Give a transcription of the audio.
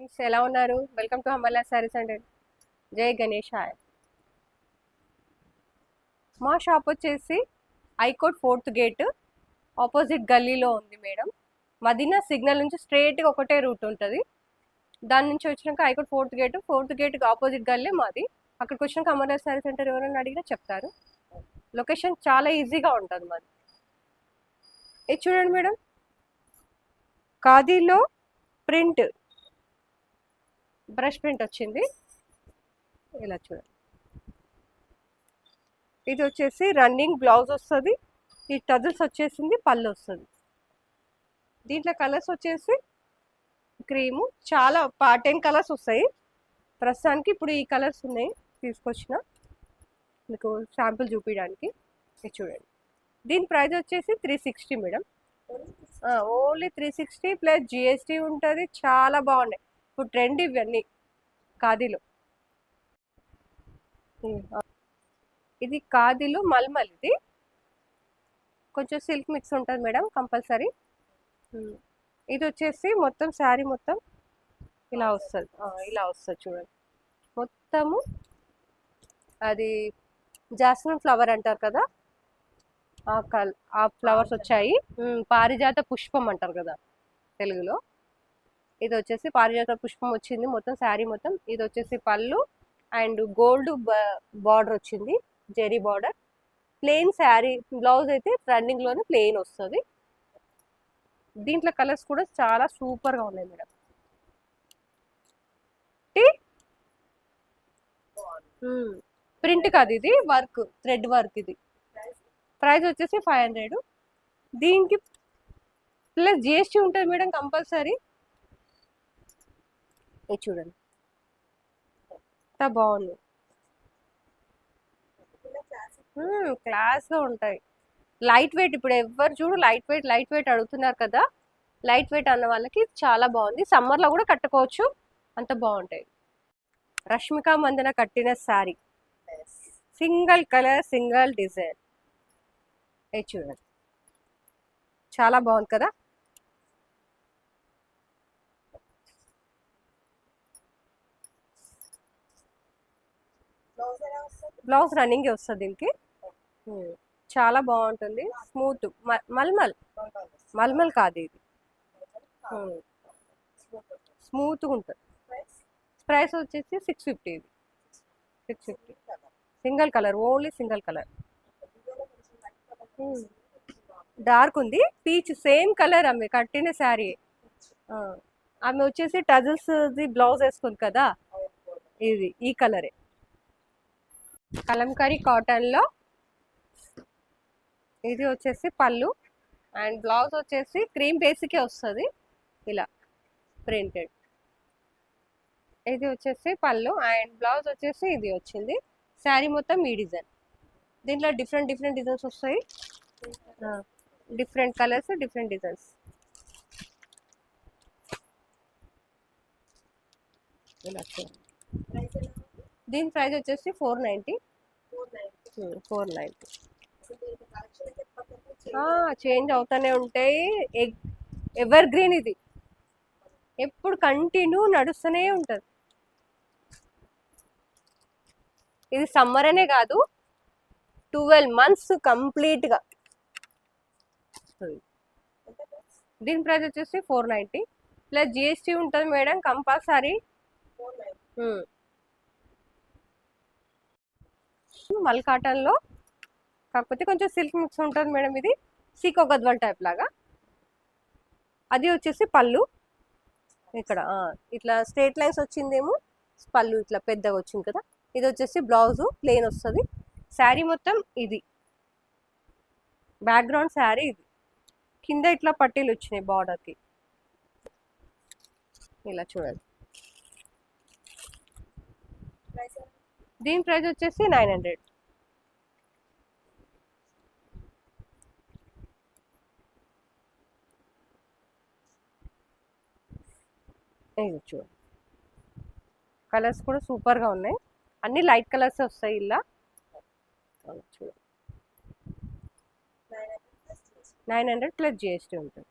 Friends ఎలా ఉన్నారు? Welcome to హంబల్లా saris and జై గణేశాయ్. మా షాప్ వచ్చేసి హైకోర్ట్ 4th గేట్ ఆపోజిట్ గల్లీలో ఉంది మేడం. మదీనా సిగ్నల్ నుంచి స్ట్రైట్గా ఒకటే రూట్ ఉంటుంది. దాని నుంచి వచ్చినాక హైకోర్ట్ 4th గేట్కి ఆపోజిట్ గల్లీ మాది. అక్కడికి వచ్చినాక హంబల్లా సారీ సెంటర్ ఎవరైనా అడిగినా చెప్తారు. లొకేషన్ చాలా ఈజీగా ఉంటుంది మాది. ఇది చూడండి మేడం, ఖాదీలో ప్రింట్ బ్రష్ ప్రింట్ వచ్చింది. ఇలా చూడండి, ఇది వచ్చేసి రన్నింగ్ బ్లౌజ్ వస్తుంది. ఈ టజల్స్ వచ్చేసింది, పళ్ళు వస్తుంది. దీంట్లో కలర్స్ వచ్చేసి క్రీము, చాలా 10 కలర్స్ వస్తాయి. ప్రస్తుతానికి ఇప్పుడు ఈ కలర్స్ ఉన్నాయి తీసుకొచ్చిన మీకు శాంపుల్ చూపించడానికి. ఇది చూడండి, దీని ప్రైస్ వచ్చేసి 360 మేడం. ఓన్లీ 360 ప్లస్ జిఎస్టీ ఉంటుంది. చాలా బాగున్నాయి, ఇప్పుడు ట్రెండ్ ఇవన్నీ ఖాదీలో. ఇది ఖాదీలో మల్మల్, ఇది కొంచెం సిల్క్ మిక్స్ ఉంటుంది మేడం కంపల్సరీ. ఇది వచ్చేసి మొత్తం శారీ మొత్తం ఇలా వస్తుంది, ఇలా వస్తుంది చూడండి. మొత్తము అది జాస్మిన్ ఫ్లవర్ అంటారు కదా, ఆ ఫ్లవర్స్ వచ్చాయి. పారిజాత పుష్పం అంటారు కదా తెలుగులో. ఇది వచ్చేసి పారిజాత పుష్పం వచ్చింది మొత్తం శారీ మొత్తం. ఇది వచ్చేసి పళ్ళు అండ్ గోల్డ్ బార్డర్ వచ్చింది, zari border. Plain sari, blouse అయితే రన్నింగ్ లోనే ప్లెయిన్ వస్తుంది. దీంట్లో కలర్స్ కూడా చాలా సూపర్ గా ఉన్నాయి మేడం. ప్రింట్ కాదు, ఇది వర్క్, థ్రెడ్ వర్క్. ఇది ప్రైస్ వచ్చేసి 500. దీనికి ప్లస్ జిఎస్టీ ఉంటుంది మేడం కంపల్సరీ. ఇది చూడండి ఎంత బాగుంది, క్లాస్ గా ఉంటాయి. లైట్ వెయిట్, ఇప్పుడు ఎవరు చూడు లైట్ వెయిట్ అడుగుతున్నారు కదా. లైట్ వెయిట్ అన్న వాళ్ళకి చాలా బాగుంది. సమ్మర్ లో కూడా కట్టుకోవచ్చు, అంత బాగుంటాయి. రష్మిక మందన కట్టిన sari, single colour single design. ఇది చూడండి చాలా బాగుంది కదా. బ్లౌజ్ రన్నింగ్ వస్తుంది దీనికి. చాలా బాగుంటుంది, స్మూత్. మల్మల్ కాదు ఇది, స్మూత్గా ఉంటుంది. ప్రైస్ వచ్చేసి 650. ఇది 650 single colour, only single colour. Dark ఉంది, పీచ్ సేమ్ కలర్. ఆమె కట్టిన శారీ, ఆమె వచ్చేసి టజల్స్ బ్లౌజ్ వేసుకుంది కదా, ఇది ఈ కలరే. కలంకారీ కాటన్ లో ఇది వచ్చేసి పళ్ళు అండ్ బ్లౌజ్ వచ్చేసి క్రీమ్ బేసికే వస్తుంది ఇలా ప్రింటెడ్. ఇది వచ్చేసి పళ్ళు అండ్ బ్లౌజ్ వచ్చేసి ఇది వచ్చింది. శారీ మొత్తం ఈ డిజైన్. దీంట్లో డిఫరెంట్ డిజైన్స్ వస్తాయి, డిఫరెంట్ కలర్స్, డిఫరెంట్ డిజైన్స్. ఇలా దీని ప్రైస్ వచ్చేసి 490. 490 చేంజ్ అవుతూనే ఉంటాయి. ఎవర్ గ్రీన్, ఇది ఎప్పుడు కంటిన్యూ నడుస్తూనే ఉంటుంది. ఇది సమ్మర్ అనే కాదు, 12 months కంప్లీట్గా. దీని ప్రైస్ వచ్చేసి 490 ప్లస్ జిఎస్టీ ఉంటుంది మేడం కంపల్సరీ. మల్ కాటన్లో కాకపోతే కొంచెం సిల్క్ మిక్స్ ఉంటుంది మేడం. ఇది సీకో గద్వాల్ టైప్ లాగా. అది వచ్చేసి పళ్ళు, ఇక్కడ ఇట్లా స్ట్రేట్ లైన్స్ వచ్చిందేమో, పళ్ళు ఇట్లా పెద్దగా వచ్చింది కదా. ఇది వచ్చేసి బ్లౌజు ప్లెయిన్ వస్తుంది. శారీ మొత్తం ఇది బ్యాక్గ్రౌండ్ శారీ. ఇది కింద ఇట్లా పట్టీలు వచ్చినాయి బార్డర్కి, ఇలా చూడండి. దీని ప్రైస్ వచ్చేసి 900. ఇది చూడండి, కలర్స్ కూడా సూపర్గా ఉన్నాయి. అన్ని లైట్ కలర్స్ వస్తాయి ఇలా. చూడండి 900 ప్లస్ జిఎస్టీ ఉంటుంది.